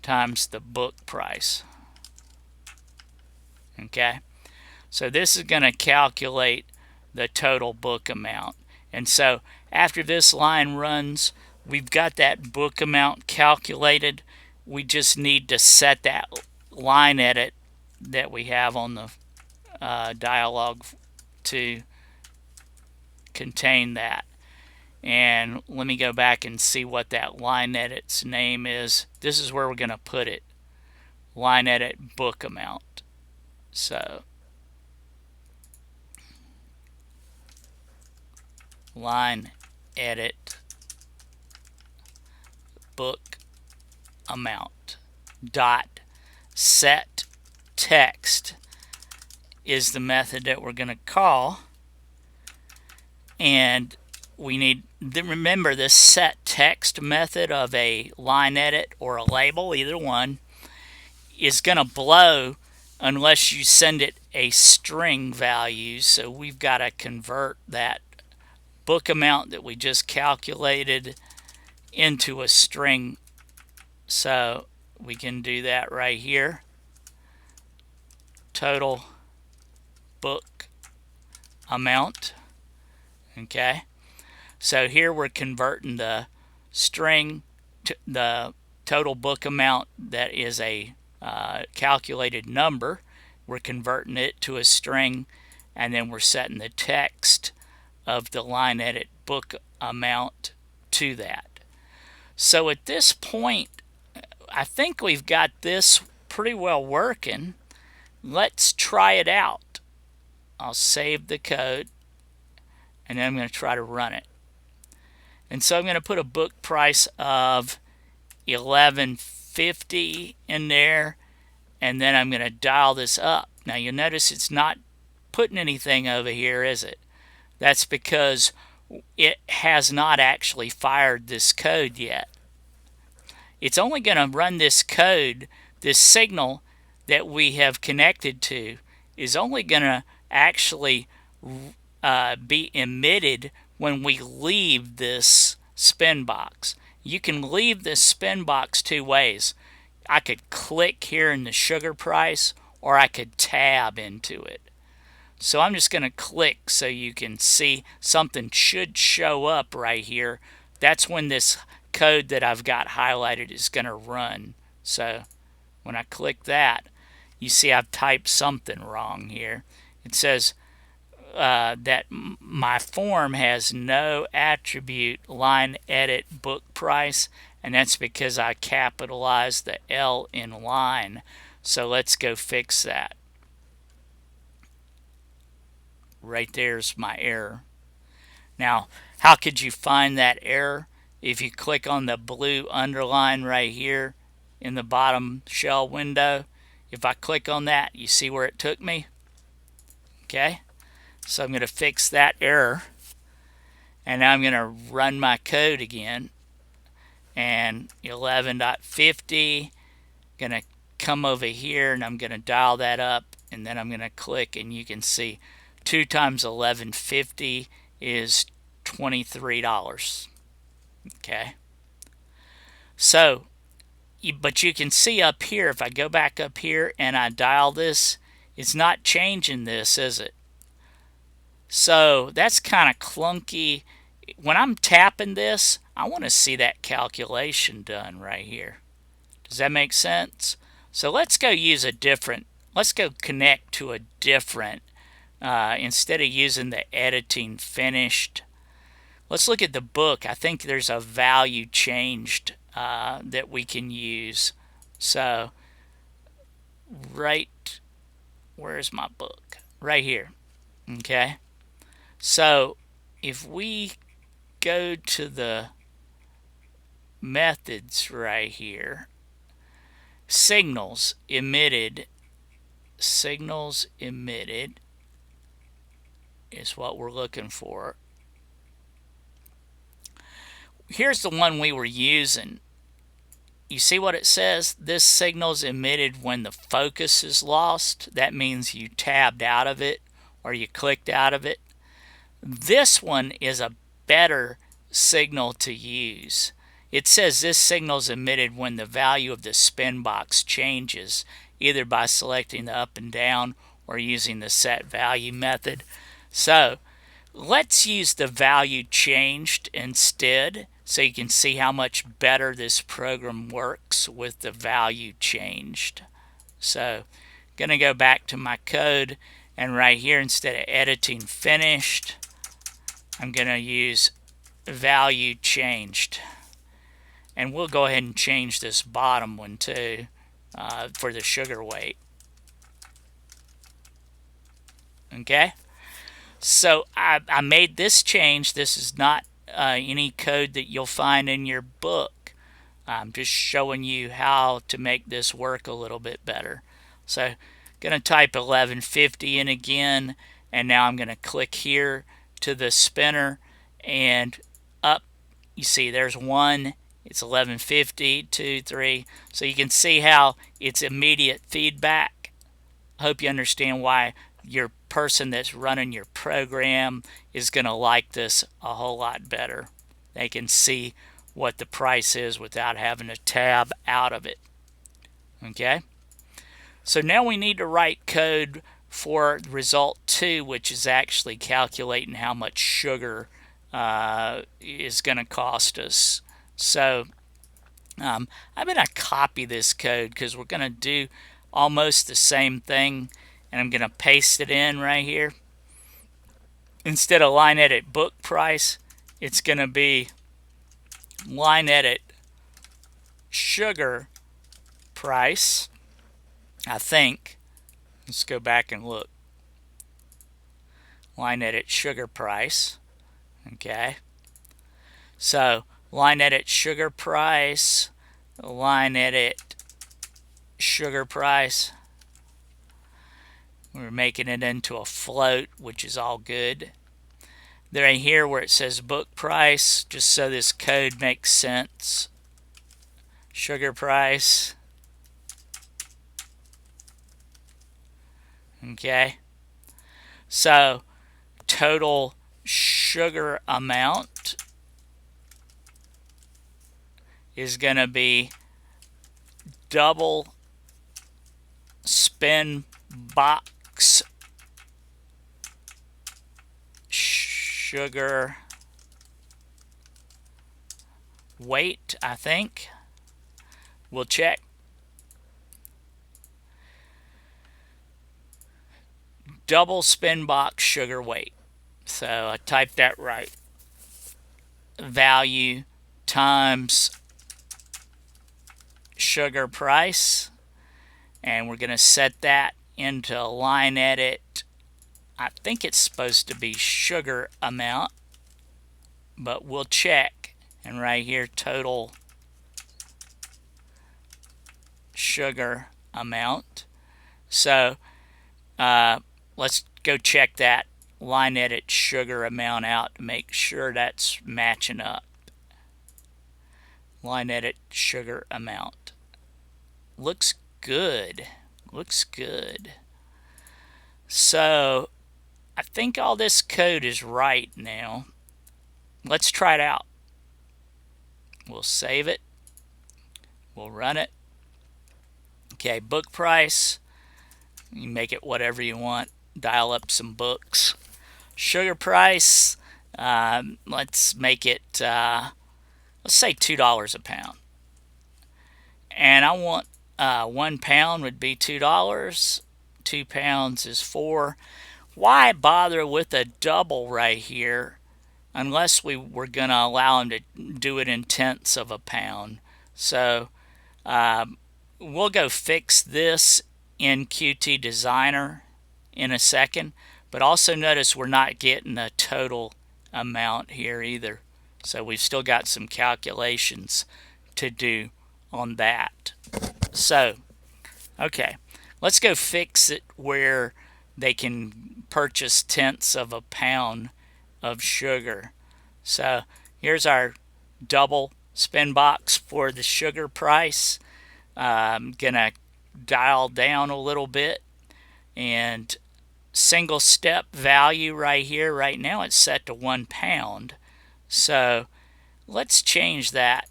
A: times the book price. Okay, so this is going to calculate the total book amount. And so after this line runs, we've got that book amount calculated. We just need to set that line edit that we have on the dialog to contain that. And let me go back and see what that line edit's name is. This is where we're going to put it. Line edit book amount. So line edit book amount dot set text is the method that we're going to call. And we need to remember this set text method of a line edit or a label, either one, is going to blow unless you send it a string value. So we've got to convert that book amount that we just calculated into a string. So we can do that right here. Total book amount. Okay, so here we're converting the string to the total book amount that is a calculated number. We're converting it to a string, and then we're setting the text of the line edit book amount to that. So at this point, I think we've got this pretty well working. Let's try it out. I'll save the code, and then I'm going to try to run it. And so I'm going to put a book price of $11.50 in there, and then I'm going to dial this up. Now you'll notice it's not putting anything over here, is it? That's because it has not actually fired this code yet. It's only going to run this code, this signal that we have connected to is only going to actually be emitted when we leave this spinBox. You can leave this spinBox two ways. I could click here in the sugar price, or I could tab into it. So I'm just going to click so you can see something should show up right here. That's when this code that I've got highlighted is going to run. So when I click that, you see I've typed something wrong here. It says that my form has no attribute line edit book price, and that's because I capitalized the L in line. So let's go fix that. Right there's my error. Now, how could you find that error? If you click on the blue underline right here in the bottom shell window, if I click on that, you see where it took me? Okay, so I'm going to fix that error, and now I'm going to run my code again, and 11.50, going to come over here, and I'm going to dial that up, and then I'm going to click, and you can see 2 times 11.50 is $23. Okay, so but you can see up here, if I go back up here and I dial this, it's not changing this, is it? So that's kind of clunky. When I'm tapping this, I want to see that calculation done right here. Does that make sense? So let's go use a different, let's go connect to a different, instead of using the editing finished, let's look at the book. I think there's a value changed that we can use. So right, where's my book? Right here. Okay, so if we go to the methods right here, signals emitted is what we're looking for. Here's the one we were using. You see what it says? This signal is emitted when the focus is lost. That means you tabbed out of it or you clicked out of it. This one is a better signal to use. It says this signal is emitted when the value of the spinBox changes, either by selecting the up and down or using the set value method. So let's use the value changed instead, so you can see how much better this program works with the value changed. So I'm going to go back to my code, and right here, instead of editing finished, I'm going to use value changed. And we'll go ahead and change this bottom one too, for the sugar weight. Okay? So I made this change. This is not any code that you'll find in your book. I'm just showing you how to make this work a little bit better. So I'm going to type 1150 in again, and now I'm going to click here to the spinner, and up you see there's 1, it's 1150, 2, 3. So you can see how it's immediate feedback. I hope you understand why your person that's running your program is going to like this a whole lot better. They can see what the price is without having to tab out of it. Okay? So now we need to write code for result 2, which is actually calculating how much sugar is going to cost us. So I'm going to copy this code because we're going to do almost the same thing, and I'm going to paste it in right here. Instead of line edit book price, it's going to be line edit sugar price, I think. Let's go back and look. Line edit sugar price. Okay. So line edit sugar price, line edit sugar price. We're making it into a float, which is all good. Then right here where it says book price, just so this code makes sense. Sugar price. Okay. So total sugar amount is going to be double spinBox sugar weight, I think. We'll check. Double spinBox sugar weight. So I typed that right. Value times sugar price, and we're going to set that into line edit. I think it's supposed to be sugar amount, but we'll check. And right here, total sugar amount. So let's go check that line edit sugar amount out to make sure that's matching up. Line edit sugar amount. Looks good. Looks good. So I think all this code is right now. Let's try it out. We'll save it. We'll run it. Okay, book price. You make it whatever you want. Dial up some books. Sugar price. Let's make it, let's say $2 a pound. And I want 1 pound would be $2. 2 pounds is 4. Why bother with a double right here unless we were going to allow them to do it in tenths of a pound? So we'll go fix this in Qt Designer in a second, but also notice we're not getting a total amount here either. So we've still got some calculations to do on that. So, okay, let's go fix it where they can purchase tenths of a pound of sugar. So here's our double spinBox for the sugar price. I'm gonna dial down a little bit, and single step value right here, right now it's set to 1 pound. So let's change that.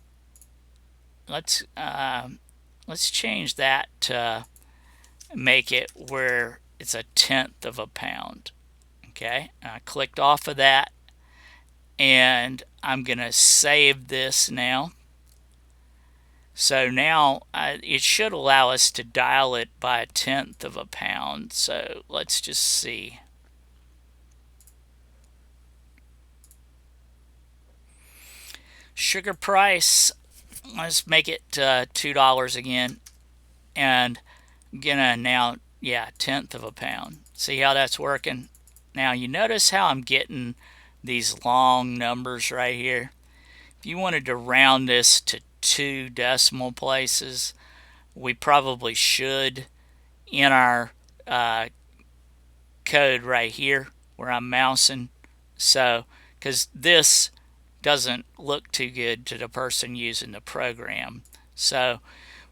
A: Let's change that to make it where it's a tenth of a pound. Okay, I clicked off of that, and I'm gonna save this now. So now it should allow us to dial it by a tenth of a pound. So let's just see. Sugar price, let's make it $2 again. And I'm gonna now, yeah, tenth of a pound. See how that's working? Now you notice how I'm getting these long numbers right here. If you wanted to round this to 2 decimal places, we probably should in our code right here where I'm mousing. So, because this doesn't look too good to the person using the program. So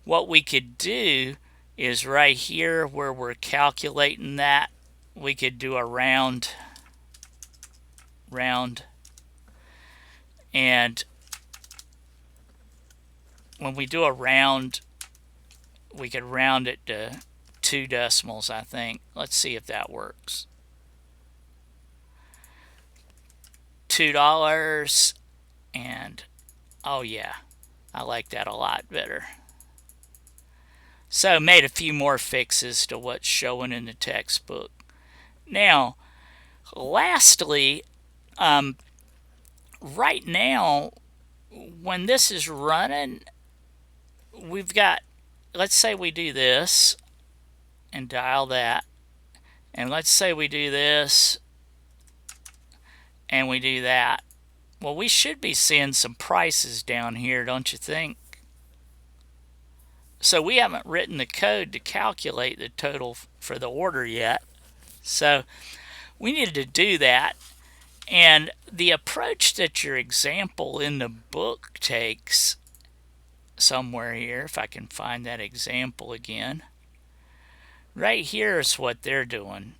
A: what we could do is right here where we're calculating that, we could do a round, and when we do a round, we could round it to 2 decimals, I think. Let's see if that works. $2, and oh yeah, I like that a lot better. So made a few more fixes to what's showing in the textbook. Now, lastly, right now, when this is running, we've got, let's say we do this and dial that, and let's say we do this and we do that. Well, we should be seeing some prices down here, don't you think? So we haven't written the code to calculate the total for the order yet. So we needed to do that. And the approach that your example in the book takes, somewhere here, if I can find that example again, right here is what they're doing.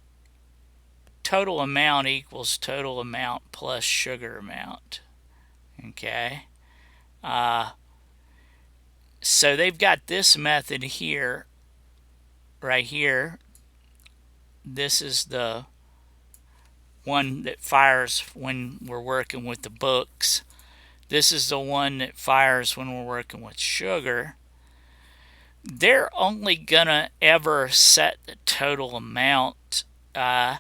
A: Total amount equals total amount plus sugar amount. Okay. So they've got this method here, right here. This is the one that fires when we're working with the books. This is the one that fires when we're working with sugar. They're only gonna ever set the total amount to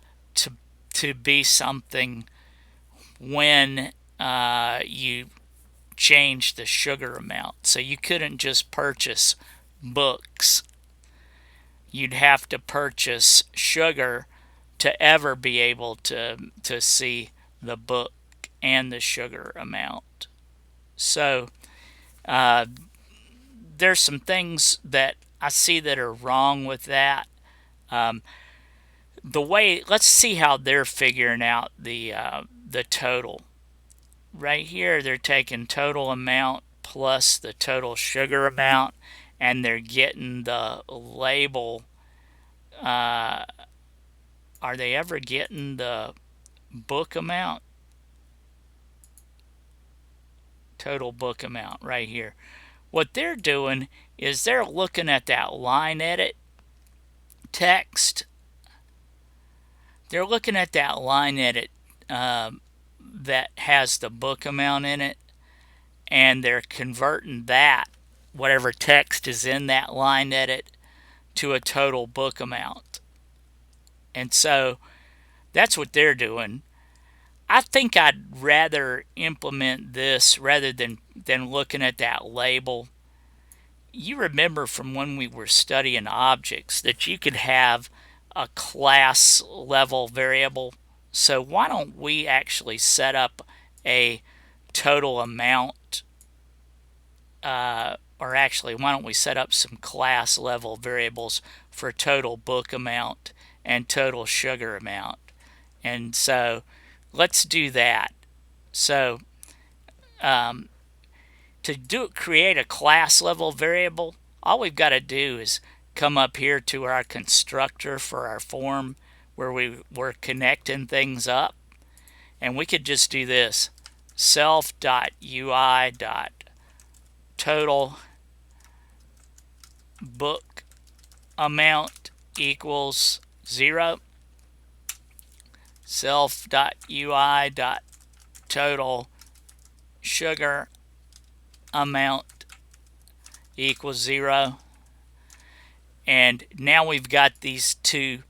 A: be something when you change the sugar amount. So you couldn't just purchase books. You'd have to purchase sugar to ever be able to see the book and the sugar amount. So there's some things that I see that are wrong with that. The way, let's see how they're figuring out the total. Right here, they're taking total amount plus the total sugar amount, and they're getting the label. Are they ever getting the book amount? Total book amount right here. What they're doing is they're looking at that line edit text. They're looking at that line edit that has the book amount in it, and they're converting that, whatever text is in that line edit, to a total book amount. And so that's what they're doing. I think I'd rather implement this rather than looking at that label. You remember from when we were studying objects that you could have a class level variable. So why don't we actually set up a total amount, or actually why don't we set up some class level variables for total book amount and total sugar amount. And so let's do that. So to create a class level variable, all we've got to do is come up here to our constructor for our form where we're connecting things up, and we could just do this: self.ui.total book amount equals 0. Self.ui.total sugar amount equals 0. And now we've got these two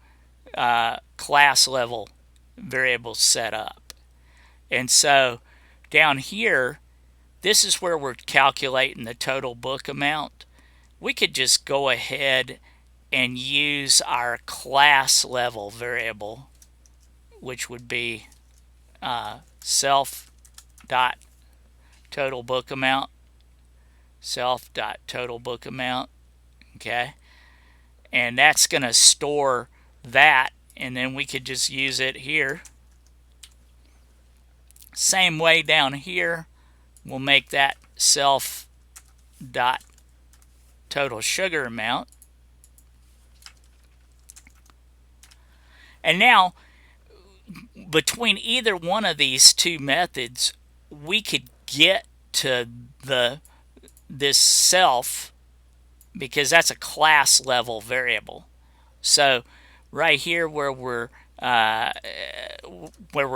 A: class level variables set up. And so down here, this is where we're calculating the total book amount. We could just go ahead and use our class level variable, which would be self dot total book amount, self dot total book amount. Okay, and that's going to store that, and then we could just use it here. Same way down here, we'll make that self dot total sugar amount. And now, between either one of these two methods, we could get to this self, because that's a class level variable. So right here where we're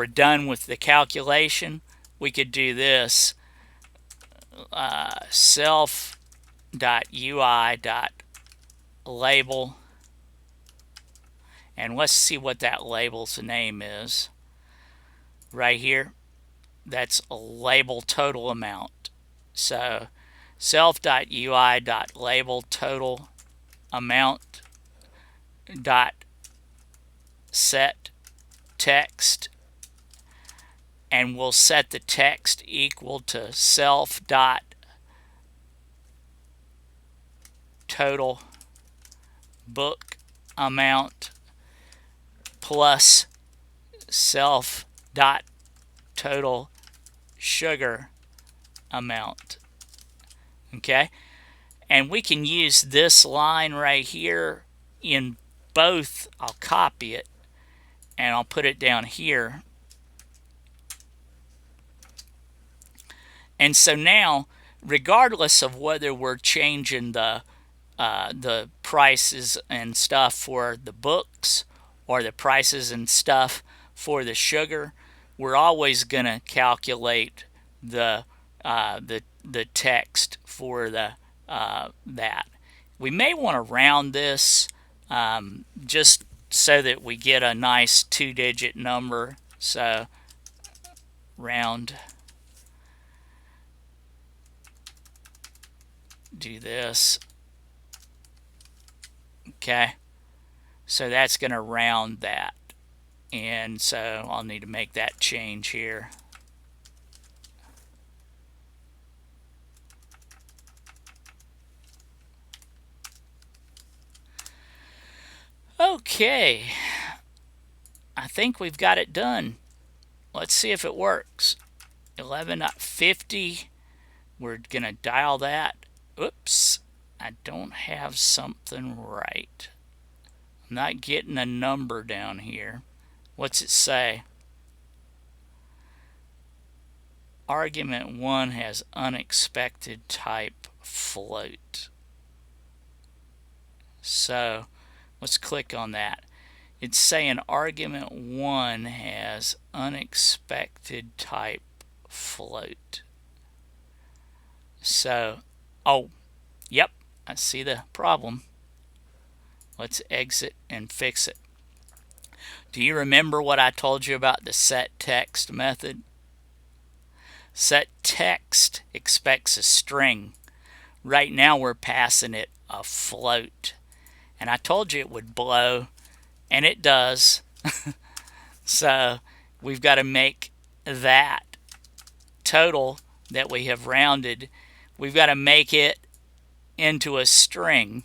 A: done with the calculation, we could do this self.ui.label, and let's see what that label's name is. Right here, that's a label total amount. So self.ui.label total amount dot set text, and we'll set the text equal to self dot total book amount plus self dot total sugar amount. Okay, and we can use this line right here in both. I'll copy it and I'll put it down here. And so now, regardless of whether we're changing the prices and stuff for the books or the prices and stuff for the sugar, we're always going to calculate the text for the that. We may want to round this just so that we get a nice 2-digit number. So round, do this. Okay, so that's going to round that, and so I'll need to make that change here. Okay, I think we've got it done. Let's see if it works. 11.50, we're going to dial that. Oops, I don't have something right. I'm not getting a number down here. What's it say? Argument 1 has unexpected type float. So let's click on that. It's saying argument 1 has unexpected type float. So, oh, yep, I see the problem. Let's exit and fix it. Do you remember what I told you about the set text method? Set text expects a string. Right now we're passing it a float. And I told you it would blow, and it does. So we've got to make that total that we have rounded, we've got to make it into a string.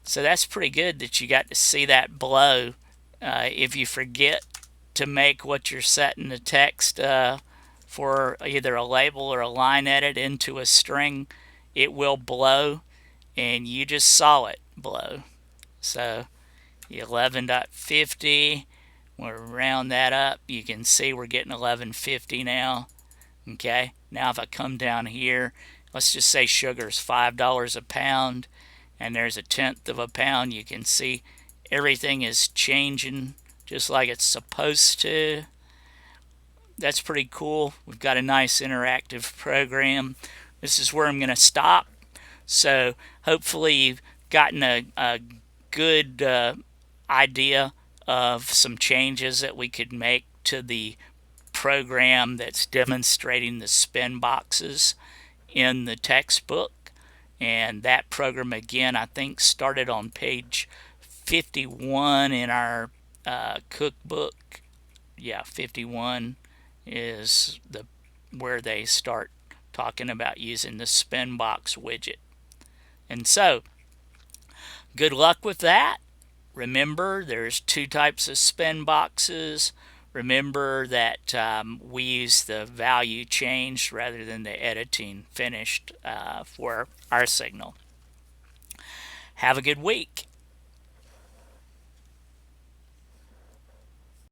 A: So that's pretty good that you got to see that blow. If you forget to make what you're setting the text for either a label or a line edit into a string, it will blow, and you just saw it blow. So 11.50, we'll round that up. You can see we're getting 11.50 now. Okay, now if I come down here, let's just say sugar's $5 a pound, and there's 1/10 of a pound. You can see everything is changing just like it's supposed to. That's pretty cool. We've got a nice interactive program. This is where I'm going to stop. So hopefully you've gotten a good idea of some changes that we could make to the program that's demonstrating the spinBoxes in the textbook. And that program, again, I think started on page 51 in our cookbook. yeah, 51 is where they start talking about using the spinBox widget. And so, good luck with that. Remember, there's two types of spinboxes. Remember that we use the value changed rather than the editing finished for our signal. Have a good week.